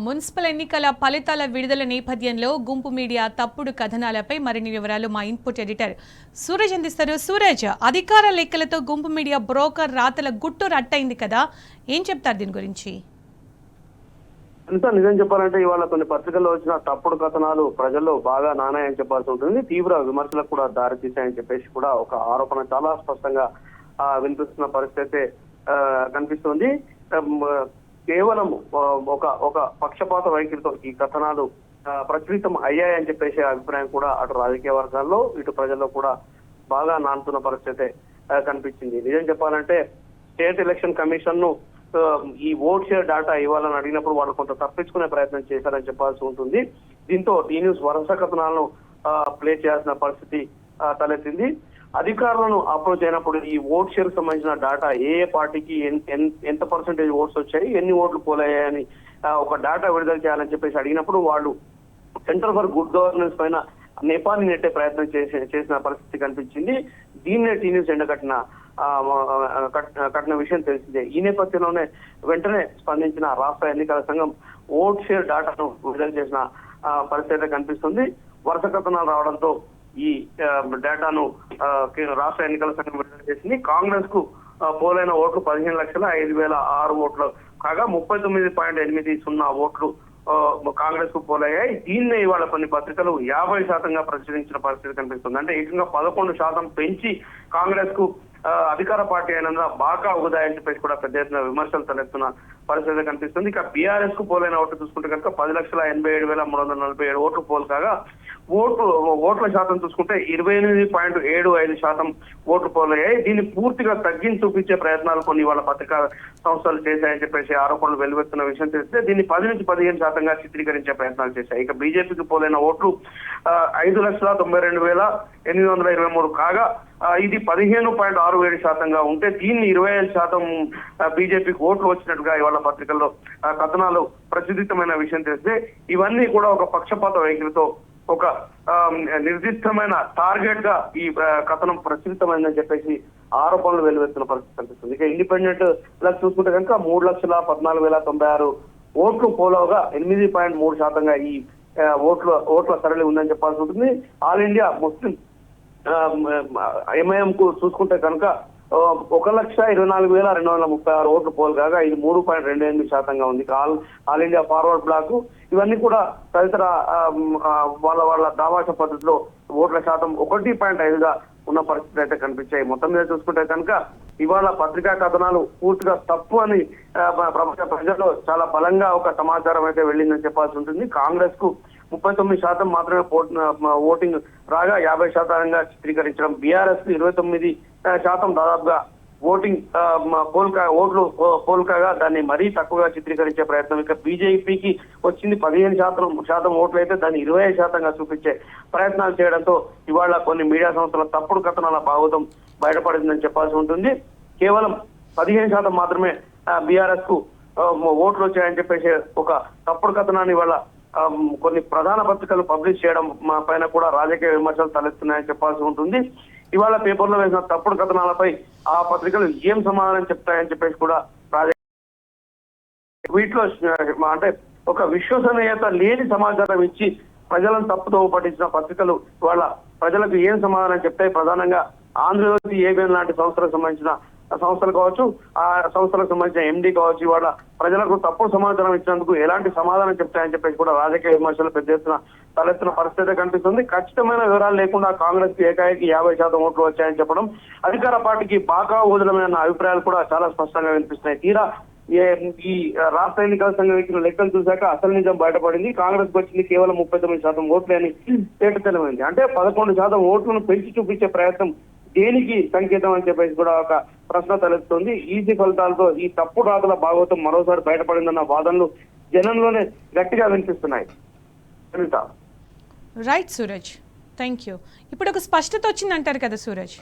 Municipal ఎన్నికల ఫలితాల విడుదల నేపథ్యంలో గుంపు మీడియా తప్పుడు కథనాలపై మరిన్ని వివరాలు మా ఇన్పుట్ ఎడిటర్ సూరజ్ అందిస్తారు. సూరజ్, అధికార లెక్కలతో గుంపు మీడియా బ్రోకర్ రాతల గుట్టు రట్టయింది కదా, ఏం చెప్తారు దీని గురించి? నిజం చెప్పాలంటే ఇవాళ కొన్ని పత్రికల్లో వచ్చిన తప్పుడు కథనాలు ప్రజల్లో బాగా నానాయని చెప్పాల్సి ఉంటుంది. తీవ్ర విమర్శలకు కూడా దారితీశాయని చెప్పేసి కూడా ఒక ఆరోపణ చాలా స్పష్టంగా వినిపిస్తున్న పరిస్థితి కనిపిస్తుంది. కేవలం ఒక పక్షపాత వైఖరితో ఈ కథనాలు ప్రచురితం అయ్యాయని చెప్పేసి అభిప్రాయం కూడా అటు రాజకీయ వర్గాల్లో ఇటు ప్రజల్లో కూడా బాగా నానుతున్న పరిస్థితి కనిపించింది. నిజం చెప్పాలంటే స్టేట్ ఎలక్షన్ కమిషన్ ను ఈ ఓట్ షేర్ డేటా ఇవ్వాలని అడిగినప్పుడు వాళ్ళు కొంత తప్పించుకునే ప్రయత్నం చేశారని చెప్పాల్సి ఉంటుంది. దీంతో టీ న్యూస్ వరుస కథనాలను ప్లే చేయాల్సిన పరిస్థితి తలెత్తింది. అధికారులను అప్రోచ్ అయినప్పుడు ఈ ఓట్ షేర్ సంబంధించిన డేటా ఏ పార్టీకి ఎంత పర్సెంటేజ్ ఓట్స్ వచ్చాయి, ఎన్ని ఓట్లు పోలయ్యాయని ఒక డేటా విడుదల చేయాలని చెప్పేసి అడిగినప్పుడు వాళ్ళు సెంటర్ ఫర్ గుడ్ గవర్నెన్స్ పైన నేపాన్ని నెట్టే ప్రయత్నం చేసిన పరిస్థితి కనిపించింది. దీన్నే టీ న్యూస్ ఎండకట్టిన విషయం తెలిసిందే. ఈ నేపథ్యంలోనే వెంటనే స్పందించిన రాష్ట్ర ఎన్నికల సంఘం ఓట్ షేర్ డేటాను విడుదల చేసిన పరిస్థితి కనిపిస్తుంది. వరుస కథనాలు రావడంతో ఈ డేటాను రాష్ట్ర ఎన్నికల సంఘం విడుదల చేసింది. కాంగ్రెస్ కు పోలైన ఓట్లు 15,05,006 ఓట్లు కాగా 39.80 ఓట్లు కాంగ్రెస్ కు పోలయ్యాయి. దీన్నే ఇవాళ కొన్ని పత్రికలు 50% ప్రచురించిన పరిస్థితి కనిపిస్తుంది. అంటే ఏకంగా 11% పెంచి కాంగ్రెస్ కు అధికార పార్టీ అయినందున బాగా ఉదాయని చెప్పేసి కూడా పెద్ద ఎత్తున విమర్శలు తలెత్తున్న పరిస్థితి కనిపిస్తుంది. ఇక బీఆర్ఎస్ కు పోలైన ఓట్లు చూసుకుంటే కనుక 10,87,347 ఓట్లు పోలు కాగా ఓట్ల శాతం చూసుకుంటే 28.75% ఓట్లు పోలయ్యాయి. దీన్ని పూర్తిగా తగ్గించి చూపించే ప్రయత్నాలు కొన్ని వాళ్ళ పత్రికా సంస్థలు చేశాయని చెప్పేసి ఆరోపణలు వెలువెత్తున్న విషయం తెలిస్తే దీన్ని 10 నుంచి 15% చిత్రీకరించే ప్రయత్నాలు చేశాయి. ఇక బీజేపీకి పోలైన ఓట్లు 5,92,823 కాగా ఇది 15.67% ఉంటే దీన్ని 25% బీజేపీకి ఓట్లు వచ్చినట్టుగా ఇవాళ పత్రికల్లో కథనాలు ప్రచురితమైన విషయం తెలిస్తే ఇవన్నీ కూడా ఒక పక్షపాత వైఖరితో ఒక నిర్దిష్టమైన టార్గెట్ గా ఈ కథనం ప్రచురితమైందని చెప్పేసి ఆరోపణలు వెలువెత్తున్న పరిస్థితి కనిపిస్తుంది. ఇక ఇండిపెండెంట్ ఇలా చూసుకుంటే కనుక 3,14,096 ఓట్లు పోలవగా 8.3% ఈ ఓట్ల సరళి ఉందని చెప్పాల్సి ఉంటుంది. ఆల్ ఇండియా ముస్లిం ఎంఐఎం కు చూసుకుంటే కనుక 1,24,236 ఓట్లు పోలు కాగా ఇది 3.28% ఉంది. ఆల్ ఇండియా ఫార్వర్డ్ బ్లాక్ ఇవన్నీ కూడా తదితర వాళ్ళ దావాష పద్ధతిలో ఓట్ల శాతం 1.5గా ఉన్న పరిస్థితి అయితే కనిపించాయి. మొత్తం మీద చూసుకుంటే కనుక ఇవాళ పత్రికా కథనాలు పూర్తిగా తప్పు అని ప్రజల్లో చాలా బలంగా ఒక సమాచారం అయితే వెళ్ళిందని చెప్పాల్సి ఉంటుంది. కాంగ్రెస్ కు 39% మాత్రమే ఓటింగ్ రాగా 50%గా చిత్రీకరించడం, బీఆర్ఎస్ కు 29% దాదాపుగా ఓటింగ్ ఓట్లు పోల్కాగా దాన్ని మరీ తక్కువగా చిత్రీకరించే ప్రయత్నం. ఇక బీజేపీకి వచ్చింది 15% ఓట్లు అయితే దాన్ని 25%గా చూపించే ప్రయత్నాలు చేయడంతో ఇవాళ కొన్ని మీడియా సంస్థల తప్పుడు కథనాల భాగవతం బయటపడిందని చెప్పాల్సి ఉంటుంది. కేవలం 15% మాత్రమే బీఆర్ఎస్ కు ఓట్లు వచ్చాయని చెప్పేసి ఒక తప్పుడు కథనాన్ని ఇవాళ కొన్ని ప్రధాన పత్రికలు పబ్లిష్ చేయడం పైన కూడా రాజకీయ విమర్శలు తలెత్తున్నాయని చెప్పాల్సి ఉంటుంది. ఇవాళ పేపర్లో వేసిన తప్పుడు కథనాలపై ఆ పత్రికలు ఏం సమాధానం చెప్తాయని చెప్పేసి కూడా వీటిలో అంటే ఒక విశ్వసనీయత లేని సమాచారం ఇచ్చి ప్రజలను తప్పుతో పట్టించిన పత్రికలు ఇవాళ ప్రజలకు ఏం సమాధానం చెప్తాయి? ప్రధానంగా ఆంధ్రజ్యోతి, ఏబిఎన్ లాంటి సంస్థలకు సంబంధించిన సంస్థలు కావచ్చు, ఆ సంస్థలకు సంబంధించిన ఎండి కావచ్చు, ఇవాళ ప్రజలకు తప్పుడు సమాచారం ఇచ్చినందుకు ఎలాంటి సమాధానం చెప్తాయని చెప్పేసి కూడా రాజకీయ విమర్శలు పెద్ద ఎత్తున తలెత్తున పరిస్థితి కనిపిస్తుంది. ఖచ్చితమైన వివరాలు లేకుండా కాంగ్రెస్ కి ఏకాఏకి 50% ఓట్లు వచ్చాయని చెప్పడం, అధికార పార్టీకి బాగా ఊదలమైన అభిప్రాయాలు కూడా చాలా స్పష్టంగా వినిపిస్తున్నాయి. తీరా ఈ రాష్ట్ర ఎన్నికల సంఘం ఇచ్చిన లెక్కలు చూశాక అసలు నిజం బయటపడింది. కాంగ్రెస్ కు వచ్చింది కేవలం 39% ఓట్లే అని తేటతెల్లమైంది. అంటే 11% ఓట్లను పెంచి చూపించే ప్రయత్నం దేనికి సంకేతం అని చెప్పేసి కూడా ఒక ప్రశ్న తలెత్తుంది. ఈసీ ఫలితాలతో ఈ తప్పుడు రాతల భాగవతం మరోసారి బయటపడిందన్న వాదనలు జనంలోనే గట్టిగా వినిపిస్తున్నాయి. Right Suraj, thank you. ఇప్పుడు ఒక స్పష్టత వచ్చిందంటారు కదా సూరజ్?